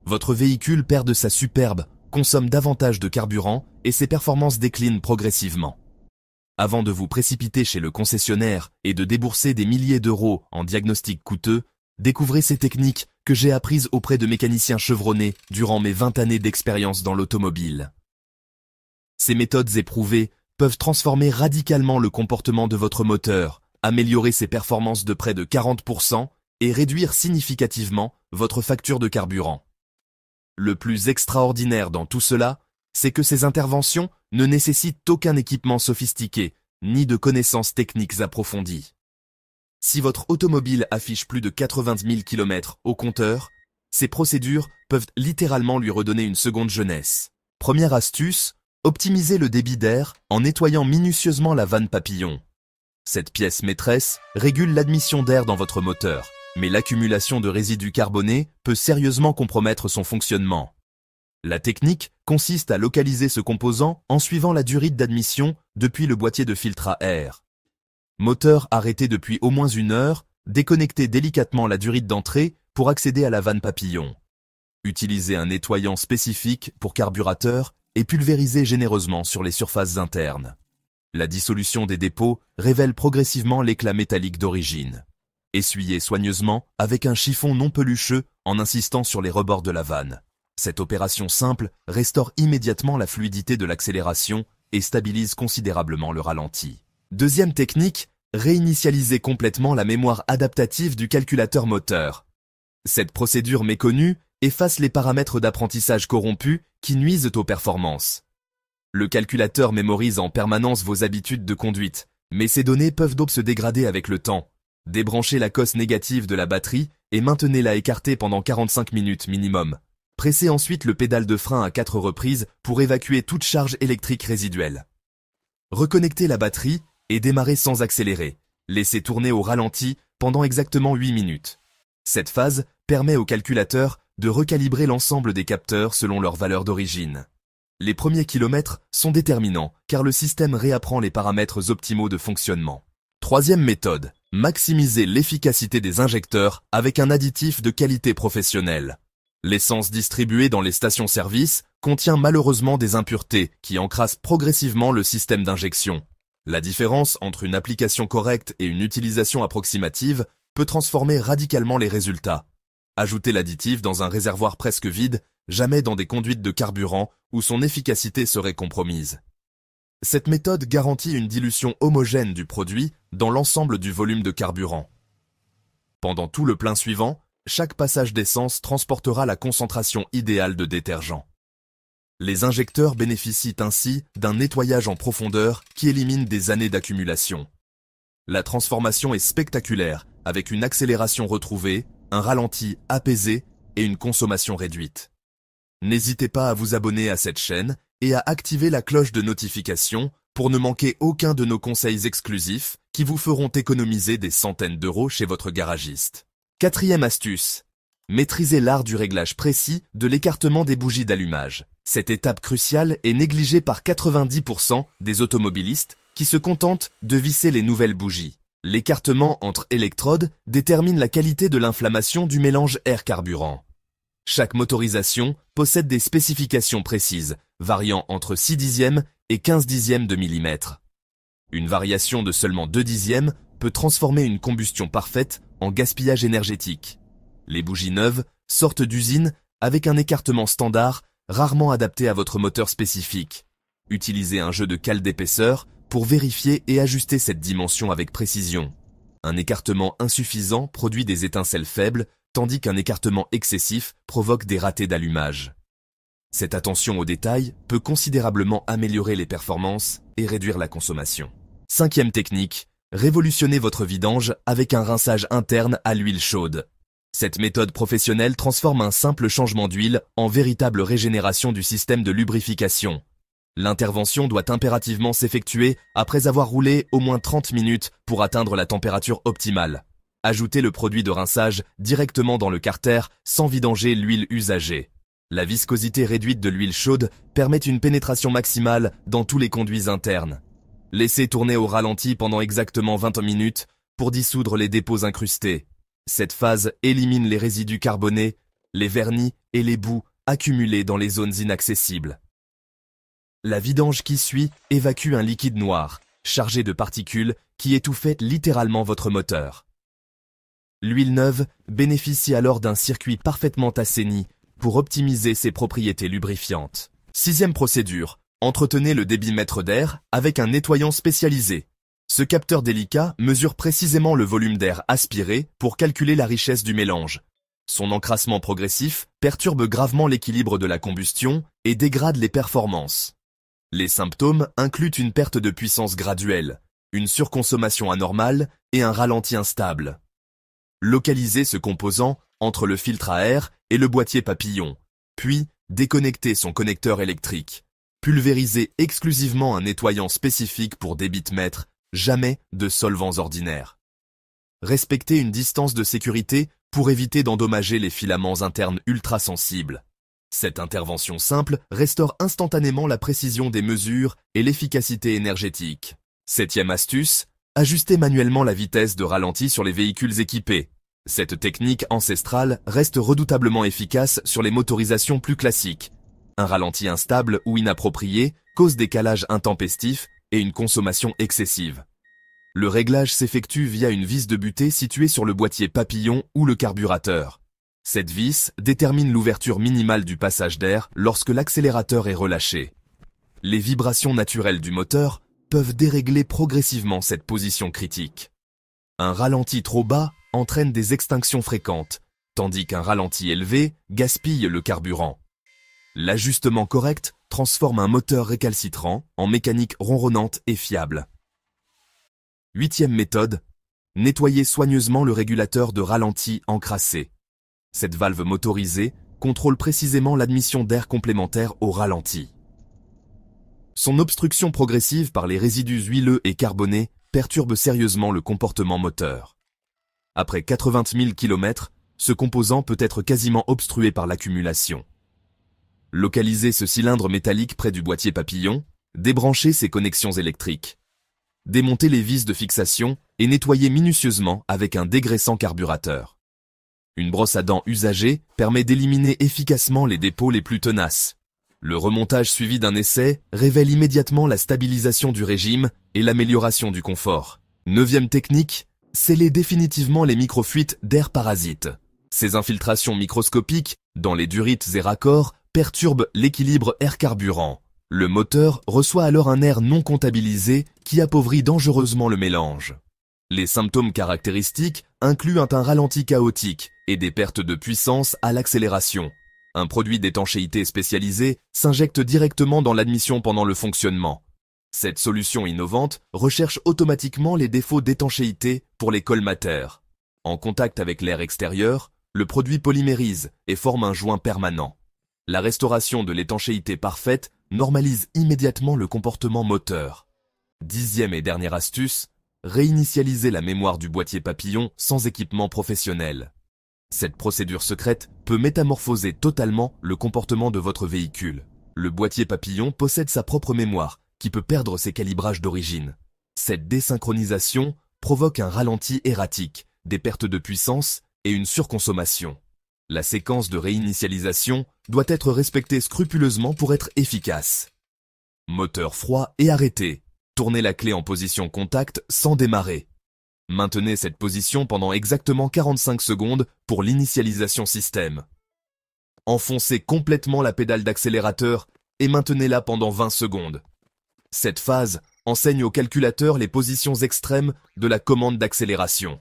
votre véhicule perd de sa superbe, consomme davantage de carburant et ses performances déclinent progressivement. Avant de vous précipiter chez le concessionnaire et de débourser des milliers d'euros en diagnostic coûteux, découvrez ces techniques que j'ai apprises auprès de mécaniciens chevronnés durant mes 20 années d'expérience dans l'automobile. Ces méthodes éprouvées peuvent transformer radicalement le comportement de votre moteur, améliorer ses performances de près de 40% et réduire significativement votre facture de carburant. Le plus extraordinaire dans tout cela, c'est que ces interventions ne nécessitent aucun équipement sophistiqué, ni de connaissances techniques approfondies. Si votre automobile affiche plus de 90 000 km au compteur, ces procédures peuvent littéralement lui redonner une seconde jeunesse. Première astuce, optimisez le débit d'air en nettoyant minutieusement la vanne papillon. Cette pièce maîtresse régule l'admission d'air dans votre moteur, mais l'accumulation de résidus carbonés peut sérieusement compromettre son fonctionnement. La technique consiste à localiser ce composant en suivant la durite d'admission depuis le boîtier de filtre à air. Moteur arrêté depuis au moins 1 heure, déconnectez délicatement la durite d'entrée pour accéder à la vanne papillon. Utilisez un nettoyant spécifique pour carburateur et pulvérisez généreusement sur les surfaces internes. La dissolution des dépôts révèle progressivement l'éclat métallique d'origine. Essuyez soigneusement avec un chiffon non pelucheux en insistant sur les rebords de la vanne. Cette opération simple restaure immédiatement la fluidité de l'accélération et stabilise considérablement le ralenti. Deuxième technique, réinitialisez complètement la mémoire adaptative du calculateur moteur. Cette procédure méconnue efface les paramètres d'apprentissage corrompus qui nuisent aux performances. Le calculateur mémorise en permanence vos habitudes de conduite, mais ces données peuvent donc se dégrader avec le temps. Débranchez la cosse négative de la batterie et maintenez-la écartée pendant 45 minutes minimum. Pressez ensuite le pédale de frein à 4 reprises pour évacuer toute charge électrique résiduelle. Reconnectez la batterie et démarrez sans accélérer. Laissez tourner au ralenti pendant exactement 8 minutes. Cette phase permet au calculateur de recalibrer l'ensemble des capteurs selon leur valeur d'origine. Les premiers kilomètres sont déterminants car le système réapprend les paramètres optimaux de fonctionnement. Troisième méthode, maximiser l'efficacité des injecteurs avec un additif de qualité professionnelle. L'essence distribuée dans les stations-service contient malheureusement des impuretés qui encrassent progressivement le système d'injection. La différence entre une application correcte et une utilisation approximative peut transformer radicalement les résultats. Ajoutez l'additif dans un réservoir presque vide, jamais dans des conduites de carburant où son efficacité serait compromise. Cette méthode garantit une dilution homogène du produit dans l'ensemble du volume de carburant. Pendant tout le plein suivant, chaque passage d'essence transportera la concentration idéale de détergent. Les injecteurs bénéficient ainsi d'un nettoyage en profondeur qui élimine des années d'accumulation. La transformation est spectaculaire, avec une accélération retrouvée, un ralenti apaisé et une consommation réduite. N'hésitez pas à vous abonner à cette chaîne et à activer la cloche de notification pour ne manquer aucun de nos conseils exclusifs qui vous feront économiser des centaines d'euros chez votre garagiste. Quatrième astuce, maîtrisez l'art du réglage précis de l'écartement des bougies d'allumage. Cette étape cruciale est négligée par 90% des automobilistes qui se contentent de visser les nouvelles bougies. L'écartement entre électrodes détermine la qualité de l'inflammation du mélange air-carburant. Chaque motorisation possède des spécifications précises, variant entre 6 dixièmes et 15 dixièmes de millimètre. Une variation de seulement 2 dixièmes peut transformer une combustion parfaite en gaspillage énergétique. Les bougies neuves sortent d'usine avec un écartement standard rarement adapté à votre moteur spécifique. Utilisez un jeu de cale d'épaisseur pour vérifier et ajuster cette dimension avec précision. Un écartement insuffisant produit des étincelles faibles, tandis qu'un écartement excessif provoque des ratés d'allumage. Cette attention aux détails peut considérablement améliorer les performances et réduire la consommation. Cinquième technique, révolutionnez votre vidange avec un rinçage interne à l'huile chaude. Cette méthode professionnelle transforme un simple changement d'huile en véritable régénération du système de lubrification. L'intervention doit impérativement s'effectuer après avoir roulé au moins 30 minutes pour atteindre la température optimale. Ajoutez le produit de rinçage directement dans le carter sans vidanger l'huile usagée. La viscosité réduite de l'huile chaude permet une pénétration maximale dans tous les conduits internes. Laissez tourner au ralenti pendant exactement 20 minutes pour dissoudre les dépôts incrustés. Cette phase élimine les résidus carbonés les vernis et les boues accumulés dans les zones inaccessibles. La vidange qui suit évacue un liquide noir, chargé de particules qui étouffaient littéralement votre moteur. L'huile neuve bénéficie alors d'un circuit parfaitement assaini pour optimiser ses propriétés lubrifiantes. Sixième procédure, entretenez le débitmètre d'air avec un nettoyant spécialisé. Ce capteur délicat mesure précisément le volume d'air aspiré pour calculer la richesse du mélange. Son encrassement progressif perturbe gravement l'équilibre de la combustion et dégrade les performances. Les symptômes incluent une perte de puissance graduelle, une surconsommation anormale et un ralenti instable. Localisez ce composant entre le filtre à air et le boîtier papillon, puis déconnectez son connecteur électrique. Pulvérisez exclusivement un nettoyant spécifique pour débitmètre, jamais de solvants ordinaires. Respectez une distance de sécurité pour éviter d'endommager les filaments internes ultra-sensibles. Cette intervention simple restaure instantanément la précision des mesures et l'efficacité énergétique. Septième astuce, ajustez manuellement la vitesse de ralenti sur les véhicules équipés. Cette technique ancestrale reste redoutablement efficace sur les motorisations plus classiques. Un ralenti instable ou inapproprié cause des calages intempestifs et une consommation excessive. Le réglage s'effectue via une vis de butée située sur le boîtier papillon ou le carburateur. Cette vis détermine l'ouverture minimale du passage d'air lorsque l'accélérateur est relâché. Les vibrations naturelles du moteur peuvent dérégler progressivement cette position critique. Un ralenti trop bas entraîne des extinctions fréquentes, tandis qu'un ralenti élevé gaspille le carburant. L'ajustement correct transforme un moteur récalcitrant en mécanique ronronnante et fiable. Huitième méthode, nettoyer soigneusement le régulateur de ralenti encrassé. Cette valve motorisée contrôle précisément l'admission d'air complémentaire au ralenti. Son obstruction progressive par les résidus huileux et carbonés perturbe sérieusement le comportement moteur. Après 80 000 km, ce composant peut être quasiment obstrué par l'accumulation. Localisez ce cylindre métallique près du boîtier papillon, débranchez ses connexions électriques. Démontez les vis de fixation et nettoyez minutieusement avec un dégraissant carburateur. Une brosse à dents usagée permet d'éliminer efficacement les dépôts les plus tenaces. Le remontage suivi d'un essai révèle immédiatement la stabilisation du régime et l'amélioration du confort. Neuvième technique, scellez définitivement les microfuites d'air parasites. Ces infiltrations microscopiques, dans les durites et raccords, perturbent l'équilibre air-carburant. Le moteur reçoit alors un air non comptabilisé qui appauvrit dangereusement le mélange. Les symptômes caractéristiques incluent un ralenti chaotique et des pertes de puissance à l'accélération. Un produit d'étanchéité spécialisé s'injecte directement dans l'admission pendant le fonctionnement. Cette solution innovante recherche automatiquement les défauts d'étanchéité pour les colmateurs. En contact avec l'air extérieur, le produit polymérise et forme un joint permanent. La restauration de l'étanchéité parfaite normalise immédiatement le comportement moteur. Dixième et dernière astuce, réinitialiser la mémoire du boîtier papillon sans équipement professionnel. Cette procédure secrète peut métamorphoser totalement le comportement de votre véhicule. Le boîtier papillon possède sa propre mémoire, qui peut perdre ses calibrages d'origine. Cette désynchronisation provoque un ralenti erratique, des pertes de puissance et une surconsommation. La séquence de réinitialisation doit être respectée scrupuleusement pour être efficace. Moteur froid et arrêté. Tournez la clé en position contact sans démarrer. Maintenez cette position pendant exactement 45 secondes pour l'initialisation système. Enfoncez complètement la pédale d'accélérateur et maintenez-la pendant 20 secondes. Cette phase enseigne au calculateur les positions extrêmes de la commande d'accélération.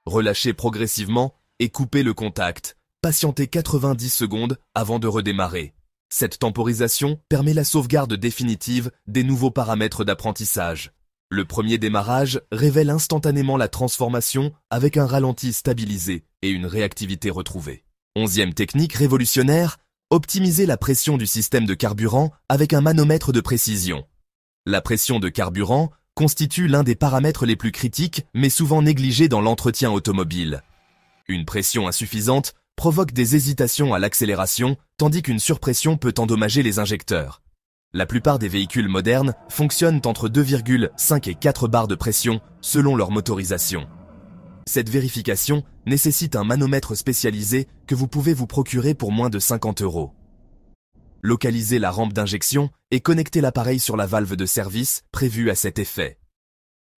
Relâchez progressivement et coupez le contact. Patientez 90 secondes avant de redémarrer. Cette temporisation permet la sauvegarde définitive des nouveaux paramètres d'apprentissage. Le premier démarrage révèle instantanément la transformation avec un ralenti stabilisé et une réactivité retrouvée. 11e technique révolutionnaire, optimiser la pression du système de carburant avec un manomètre de précision. La pression de carburant constitue l'un des paramètres les plus critiques mais souvent négligés dans l'entretien automobile. Une pression insuffisante provoque des hésitations à l'accélération, tandis qu'une surpression peut endommager les injecteurs. La plupart des véhicules modernes fonctionnent entre 2,5 et 4 bars de pression selon leur motorisation. Cette vérification nécessite un manomètre spécialisé que vous pouvez vous procurer pour moins de 50 €. Localisez la rampe d'injection et connectez l'appareil sur la valve de service prévue à cet effet.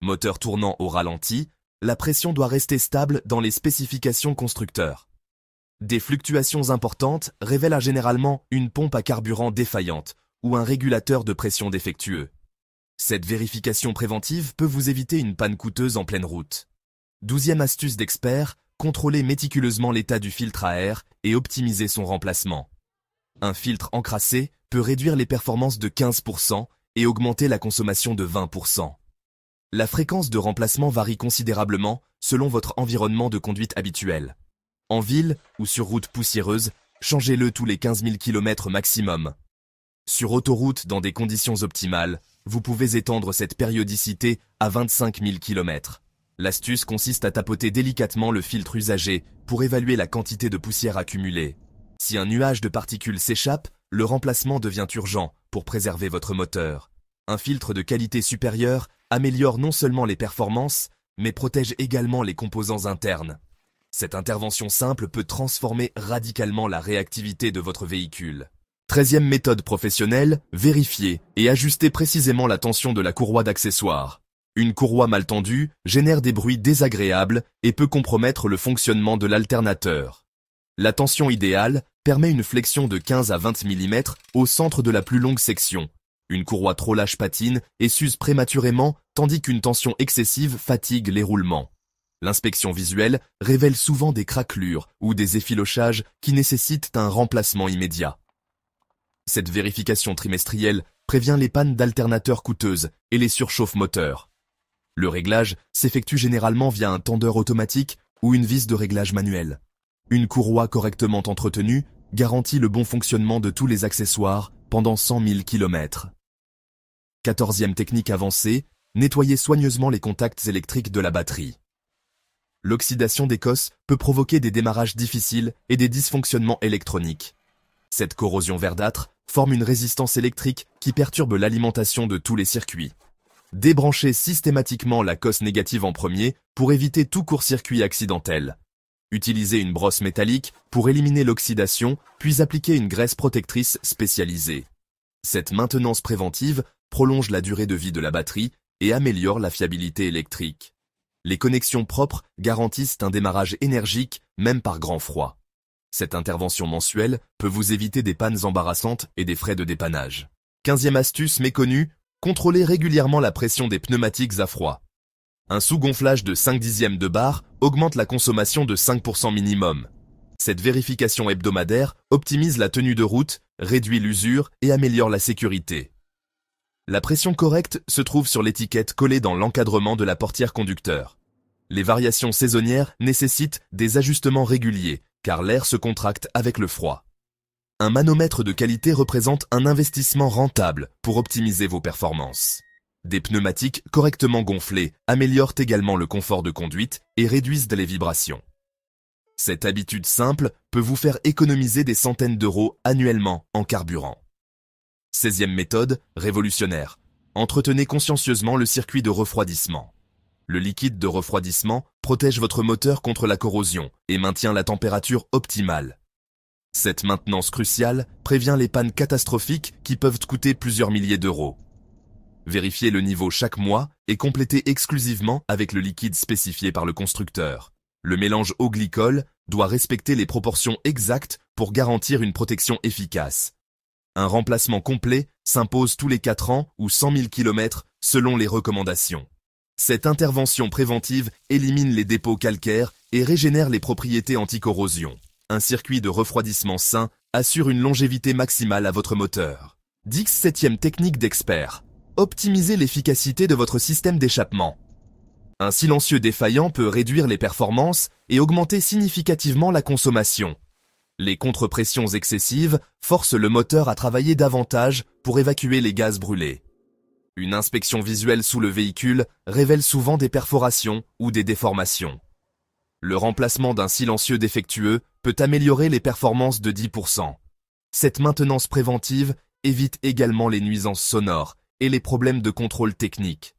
Moteur tournant au ralenti, la pression doit rester stable dans les spécifications constructeurs. Des fluctuations importantes révèlent généralement une pompe à carburant défaillante ou un régulateur de pression défectueux. Cette vérification préventive peut vous éviter une panne coûteuse en pleine route. 12e astuce d'expert, contrôlez méticuleusement l'état du filtre à air et optimisez son remplacement. Un filtre encrassé peut réduire les performances de 15% et augmenter la consommation de 20%. La fréquence de remplacement varie considérablement selon votre environnement de conduite habituel. En ville ou sur route poussiéreuse, changez-le tous les 15 000 km maximum. Sur autoroute dans des conditions optimales, vous pouvez étendre cette périodicité à 25 000 km. L'astuce consiste à tapoter délicatement le filtre usagé pour évaluer la quantité de poussière accumulée. Si un nuage de particules s'échappe, le remplacement devient urgent pour préserver votre moteur. Un filtre de qualité supérieure améliore non seulement les performances, mais protège également les composants internes. Cette intervention simple peut transformer radicalement la réactivité de votre véhicule. 13e méthode professionnelle, vérifier et ajuster précisément la tension de la courroie d'accessoires. Une courroie mal tendue génère des bruits désagréables et peut compromettre le fonctionnement de l'alternateur. La tension idéale permet une flexion de 15 à 20 mm au centre de la plus longue section. Une courroie trop lâche patine et s'use prématurément, tandis qu'une tension excessive fatigue les roulements. L'inspection visuelle révèle souvent des craquelures ou des effilochages qui nécessitent un remplacement immédiat. Cette vérification trimestrielle prévient les pannes d'alternateurs coûteuses et les surchauffes moteurs. Le réglage s'effectue généralement via un tendeur automatique ou une vis de réglage manuel. Une courroie correctement entretenue garantit le bon fonctionnement de tous les accessoires pendant 100 000 km. 14e technique avancée, nettoyez soigneusement les contacts électriques de la batterie. L'oxydation d'écosse peut provoquer des démarrages difficiles et des dysfonctionnements électroniques. Cette corrosion verdâtre forme une résistance électrique qui perturbe l'alimentation de tous les circuits. Débranchez systématiquement la cosse négative en premier pour éviter tout court-circuit accidentel. Utilisez une brosse métallique pour éliminer l'oxydation, puis appliquez une graisse protectrice spécialisée. Cette maintenance préventive prolonge la durée de vie de la batterie et améliore la fiabilité électrique. Les connexions propres garantissent un démarrage énergique, même par grand froid. Cette intervention mensuelle peut vous éviter des pannes embarrassantes et des frais de dépannage. 15e astuce méconnue, contrôlez régulièrement la pression des pneumatiques à froid. Un sous-gonflage de 5/10 de bar augmente la consommation de 5% minimum. Cette vérification hebdomadaire optimise la tenue de route, réduit l'usure et améliore la sécurité. La pression correcte se trouve sur l'étiquette collée dans l'encadrement de la portière conducteur. Les variations saisonnières nécessitent des ajustements réguliers, car l'air se contracte avec le froid. Un manomètre de qualité représente un investissement rentable pour optimiser vos performances. Des pneumatiques correctement gonflés améliorent également le confort de conduite et réduisent les vibrations. Cette habitude simple peut vous faire économiser des centaines d'euros annuellement en carburant. 16e méthode, révolutionnaire. Entretenez consciencieusement le circuit de refroidissement. Le liquide de refroidissement protège votre moteur contre la corrosion et maintient la température optimale. Cette maintenance cruciale prévient les pannes catastrophiques qui peuvent coûter plusieurs milliers d'euros. Vérifiez le niveau chaque mois et complétez exclusivement avec le liquide spécifié par le constructeur. Le mélange eau-glycol doit respecter les proportions exactes pour garantir une protection efficace. Un remplacement complet s'impose tous les 4 ans ou 100 000 km selon les recommandations. Cette intervention préventive élimine les dépôts calcaires et régénère les propriétés anti-corrosion. Un circuit de refroidissement sain assure une longévité maximale à votre moteur. 17e technique d'expert. Optimisez l'efficacité de votre système d'échappement. Un silencieux défaillant peut réduire les performances et augmenter significativement la consommation. Les contrepressions excessives forcent le moteur à travailler davantage pour évacuer les gaz brûlés. Une inspection visuelle sous le véhicule révèle souvent des perforations ou des déformations. Le remplacement d'un silencieux défectueux peut améliorer les performances de 10%. Cette maintenance préventive évite également les nuisances sonores et les problèmes de contrôle technique.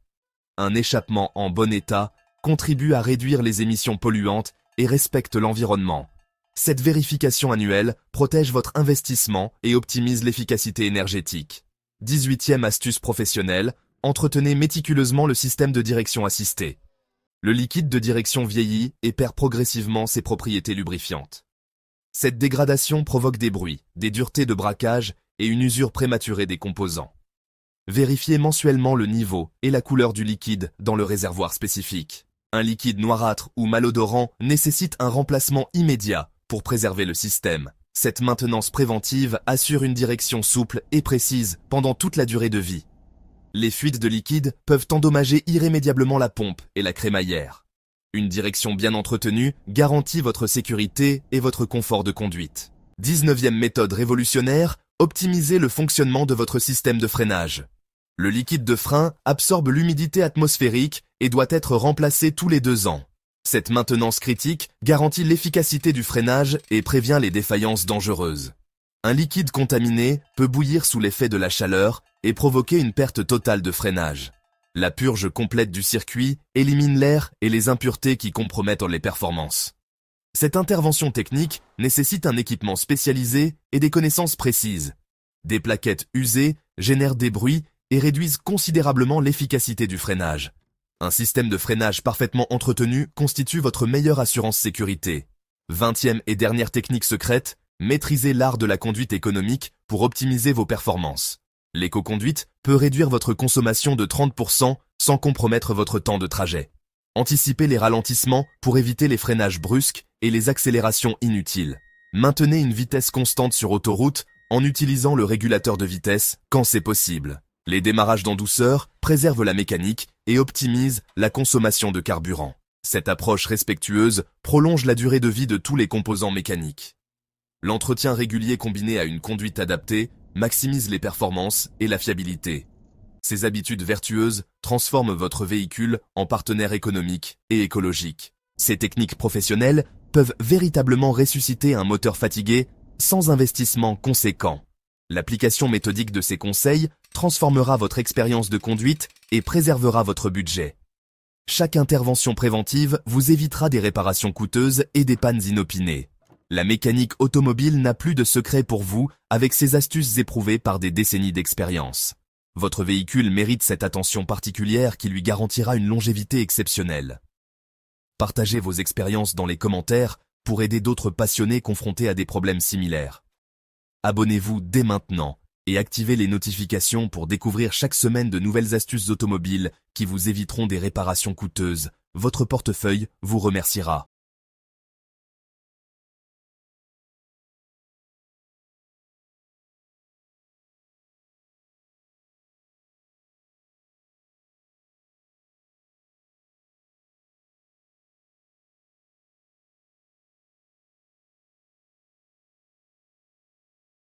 Un échappement en bon état contribue à réduire les émissions polluantes et respecte l'environnement. Cette vérification annuelle protège votre investissement et optimise l'efficacité énergétique. 18e astuce professionnelle, entretenez méticuleusement le système de direction assistée. Le liquide de direction vieillit et perd progressivement ses propriétés lubrifiantes. Cette dégradation provoque des bruits, des duretés de braquage et une usure prématurée des composants. Vérifiez mensuellement le niveau et la couleur du liquide dans le réservoir spécifique. Un liquide noirâtre ou malodorant nécessite un remplacement immédiat pour préserver le système. Cette maintenance préventive assure une direction souple et précise pendant toute la durée de vie. Les fuites de liquide peuvent endommager irrémédiablement la pompe et la crémaillère. Une direction bien entretenue garantit votre sécurité et votre confort de conduite. 19e méthode révolutionnaire, optimisez le fonctionnement de votre système de freinage. Le liquide de frein absorbe l'humidité atmosphérique et doit être remplacé tous les 2 ans. Cette maintenance critique garantit l'efficacité du freinage et prévient les défaillances dangereuses. Un liquide contaminé peut bouillir sous l'effet de la chaleur et provoquer une perte totale de freinage. La purge complète du circuit élimine l'air et les impuretés qui compromettent les performances. Cette intervention technique nécessite un équipement spécialisé et des connaissances précises. Des plaquettes usées génèrent des bruits et réduisent considérablement l'efficacité du freinage. Un système de freinage parfaitement entretenu constitue votre meilleure assurance sécurité. 20e et dernière technique secrète, maîtrisez l'art de la conduite économique pour optimiser vos performances. L'éco-conduite peut réduire votre consommation de 30% sans compromettre votre temps de trajet. Anticipez les ralentissements pour éviter les freinages brusques et les accélérations inutiles. Maintenez une vitesse constante sur autoroute en utilisant le régulateur de vitesse quand c'est possible. Les démarrages en douceur préservent la mécanique et optimisent la consommation de carburant. Cette approche respectueuse prolonge la durée de vie de tous les composants mécaniques. L'entretien régulier combiné à une conduite adaptée maximise les performances et la fiabilité. Ces habitudes vertueuses transforment votre véhicule en partenaire économique et écologique. Ces techniques professionnelles peuvent véritablement ressusciter un moteur fatigué sans investissement conséquent. L'application méthodique de ces conseils transformera votre expérience de conduite et préservera votre budget. Chaque intervention préventive vous évitera des réparations coûteuses et des pannes inopinées. La mécanique automobile n'a plus de secret pour vous avec ces astuces éprouvées par des décennies d'expérience. Votre véhicule mérite cette attention particulière qui lui garantira une longévité exceptionnelle. Partagez vos expériences dans les commentaires pour aider d'autres passionnés confrontés à des problèmes similaires. Abonnez-vous dès maintenant et activez les notifications pour découvrir chaque semaine de nouvelles astuces automobiles qui vous éviteront des réparations coûteuses. Votre portefeuille vous remerciera.